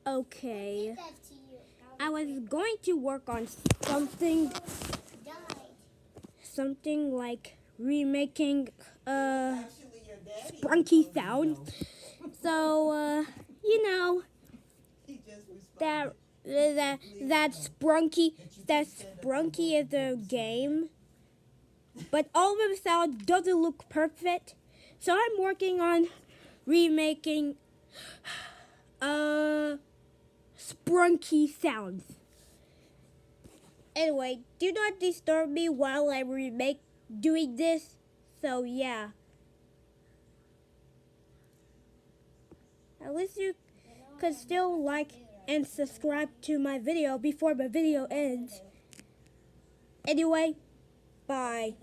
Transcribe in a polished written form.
Okay. I was going to work on something like remaking sprunky sounds. So you know that that sprunky is a game, but all of the sound doesn't look perfect. So I'm working on remaking sprunky sounds. Anyway, do not disturb me while I remake doing this. So yeah. At least you could still like and subscribe to my video before my video ends. Anyway, bye.